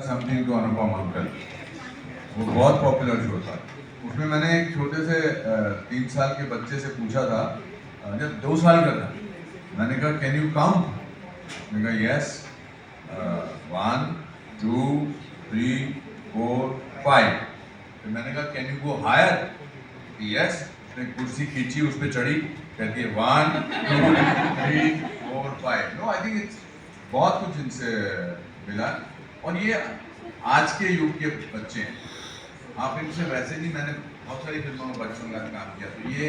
Something to Anupam uncle, वो बहुत popular show था। उसमें मैंने एक छोटे से 3 साल के बच्चे से पूछा था, जब 2 साल का था, मैंने कहा कैन यू काउंट? मैंने कहा यस, 1 2 3 4 5। फिर मैंने कहा can you go higher? Yes. उसने कुर्सी खींची, उस पर चढ़ी, कहती है 1 2 3 4 5। नो, आई थिंक इट्स बहुत कुछ इनसे मिला। और ये आज के युग के बच्चे हैं, आप इनसे वैसे नहीं, मैंने बहुत सारी फिल्मों में बच्चों का काम किया, तो ये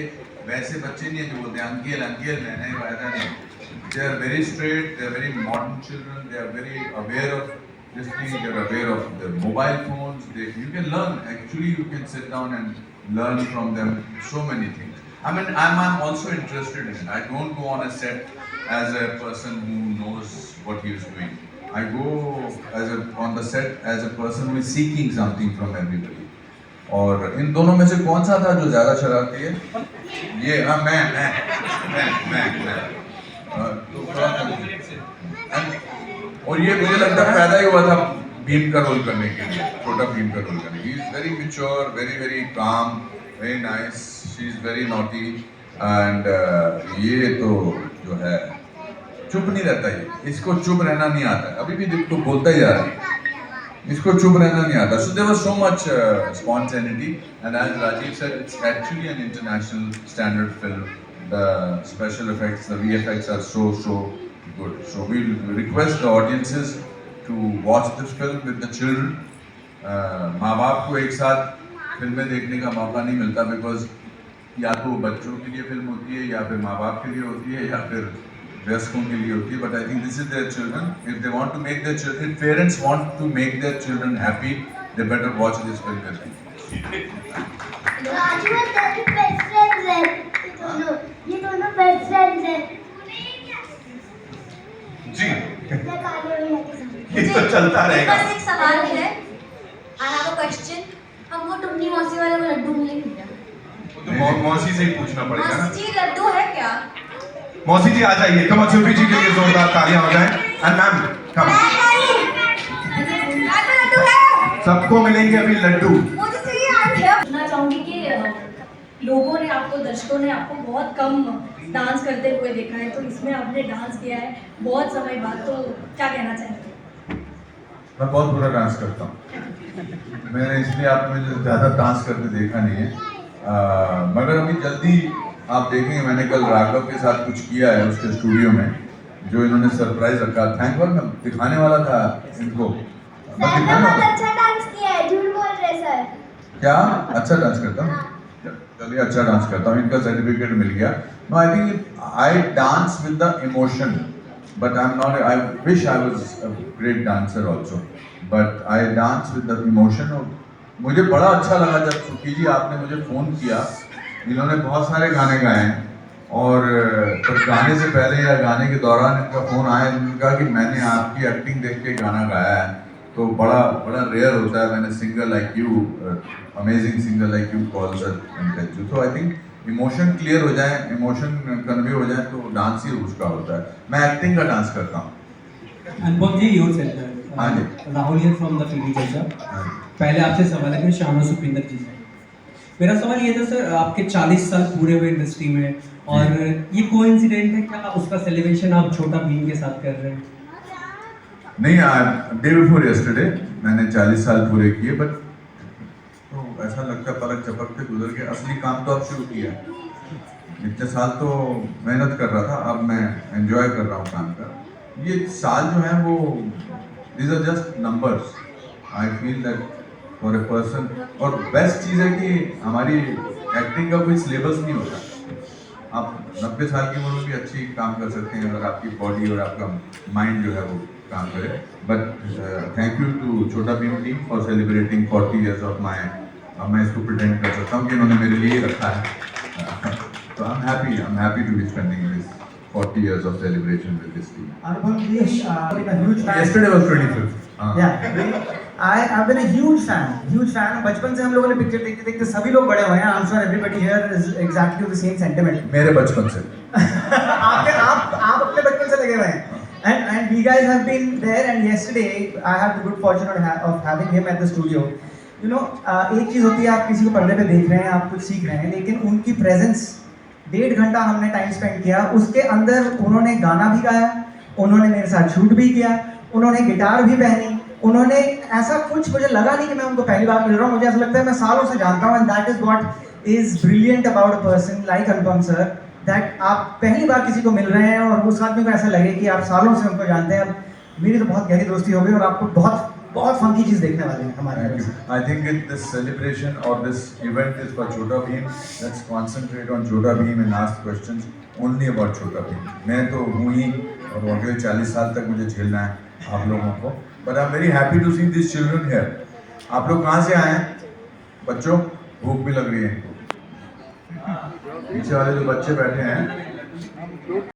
वैसे बच्चे नहीं है जो बोलते हैं अंकिल अंकिल, मैंने वायदा नहीं। They are very straight, they are very modern children, they are very aware of this thing, they are aware of the mobile phones. You can learn, actually you can sit down and learn from them so many things. I mean, I'm also interested in it. I don't go on a set as a person who knows what he is doing. I go on the set as a person who is seeking something from everybody. और इन दोनों में से कौन सा था जो ज़्यादा शरारती है? ये मैं तो और ये मुझे लगता है पैदा ही हुआ था भीम का रोल करने के लिए, छोटा भीम का रोल करने के लिए। He is very mature, very very calm, very nice, she is very naughty and ये तो जो है चुप नहीं रहता, ये इसको चुप रहना नहीं आता, अभी भी तो बोलता ही जा रहा है, इसको चुप रहना नहीं आता। So there was so much spontaneity and as Rajiv said, it's actually an international standard film. The special effects, the VFX are so good. So we request the audiences to watch this film with the children. माँ बाप को एक साथ फिल्में देखने का मौका नहीं मिलता, बिकॉज या तो बच्चों के लिए फिल्म होती है, या फिर माँ बाप के लिए होती है, या फिर वयस्कों के लिए होती है। But I think this is their children, if they want to make their children, if parents want to make their children happy, they better watch this film with them. Raju और तेरे बेस्ट फ्रेंड्स हैं, ये दोनों best friends हैं जी। ये तो चलता रहेगा। बस एक सवाल है, आई हैव अ क्वेश्चन। हम वो टुन्नी मौसी वाले को लड्डू मिलेंगे क्या? तो मौसी से ही पूछना पड़ेगा ना। मौसी जी लड्डू है क्या? मौसी जी आ जाइए, कम शिल्पी जी के लिए जोरदार तालियां हो जाएं। एंड मैम कम, लड्डू है, सबको मिलेंगे अभी लड्डू। मुझे चाहिए। I am here. कहना चाहूँगी कि लोगों ने आपको, दर्शकों ने आपको बहुत कम डांस करते हुए देखा है, तो इसमें आपने डांस किया है बहुत समय बाद, तो क्या कहना चाहेंगे? मैं बहुत बुरा डांस करता हूँ, मैंने इसलिए आपने मुझे ज़्यादा डांस करते देखा नहीं है। मगर अभी जल्दी आप देखेंगे, मैंने कल राघव के साथ कुछ किया है उसके स्टूडियो में, जो इन्होंने सरप्राइज रखा। थैंक गॉड, मैं दिखाने वाला था इनको। सर बहुत अच्छा डांस किया है, झूठ बोल रहे सर। क्या अच्छा डांस करता हूँ? चलिए अच्छा डांस करता हूँ, इनका सर्टिफिकेट मिल गया। No, I think I dance with the emotion, but I am not, I wish I was a great dancer also, but I dance with the emotion. और मुझे बड़ा अच्छा लगा जब सुखी जी आपने मुझे फ़ोन किया। इन्होंने बहुत सारे गाने गाए हैं, और तो गाने से पहले या गाने के दौरान इनका फ़ोन आया, इन्होंने कहा कि मैंने आपकी एक्टिंग देख के गाना गाया है। तो बड़ा रेयर होता है मैंने singer like you, amazing singer like you calls and tells you. तो आई थिंक इमोशन क्लियर हो जाए, इमोशन कन्वे हो जाए, तो डांस ही उसका होता है। मैं एक्टिंग का डांस करता हूँ। अनुपम जी, योर सेंटर। हाँ जी। राहुल हियर फ्रॉम द फिल्मी चर्चा। पहले आपसे सवाल है, फिर श्यामा सुखविंदर जी से। मेरा सवाल ये था सर, आपके 40 साल पूरे हुए इंडस्ट्री में, और ये कोइंसिडेंट है क्या उसका सेलिब्रेशन आप छोटा भीम के साथ कर रहे हैं? नहीं, डे बिफोर यस्टरडे मैंने 40 साल पूरे किए, बट तो ऐसा लगता है पलक झपकते गुजर के, असली काम तो अब शुरू किया। इतने साल तो मेहनत कर रहा था, अब मैं एंजॉय कर रहा हूँ काम का। ये साल जो है वो, these are just numbers. I feel that for a person, और बेस्ट चीज़ है कि हमारी एक्टिंग का कोई सिलेबस नहीं होता। आप 90 साल की उम्र में भी अच्छी काम कर सकते हैं, अगर आपकी बॉडी और आपका माइंड जो है वो काम करे। बट थैंक यू टू छोटा Bhim team for celebrating 40 years of my, अब मैं इसको प्रिटेंड कर सकता हूँ कि इन्होंने मेरे लिए ही रखा है। तो I am happy to be spending this 40 years of celebration with this team. Anupam, yes, been a huge fan. Yesterday was 25th. Yeah, I've been a huge fan. बचपन से हम लोगों ने पिक्चर देखते देखते सभी लोग बड़े हुए हैं. I'm sure everybody here is exactly the same sentiment. मेरे बचपन से। आप अपने बचपन से लगे हुए हैं. And we you guys have been there, and yesterday I had the good fortune of having him at the studio. You know, एक चीज़ होती है आप किसी को पर्दे पे देख रहे हैं, आप कुछ सीख रहे हैं, लेकिन उनकी प्रेजेंस 1.5 घंटा हमने टाइम स्पेंड किया, उसके अंदर उन्होंने गाना भी गाया, उन्होंने मेरे साथ शूट भी किया, उन्होंने गिटार भी पहनी, उन्होंने ऐसा कुछ मुझे लगा नहीं कि मैं उनको पहली बार मिल रहा हूँ, मुझे ऐसा लगता है मैं सालों से जानता हूँ, and that is what is brilliant about a person like Anupam sir, that आप पहली बार किसी को मिल रहे हैं और उस आदमी को ऐसा लगे कि आप सालों से उनको जानते हैं। अब मेरी तो बहुत गहरी दोस्ती हो गई और आपको बहुत बहुत फंकी चीज़ देखने वाले हैं हमारे Thank you. I think this celebration or this event is for Chota Bheem. Let's concentrate on Chota Bheem and ask questions only about Chota Bheem. मैं तो हूँ ही और अगले 40 साल तक मुझे झेलना है आप लोगों को। But I'm very happy to see these children here. आप लोग कहाँ से आए हैं? बच्चों, भूख भी लग रही है। पीछे वाले जो बच्चे बैठे हैं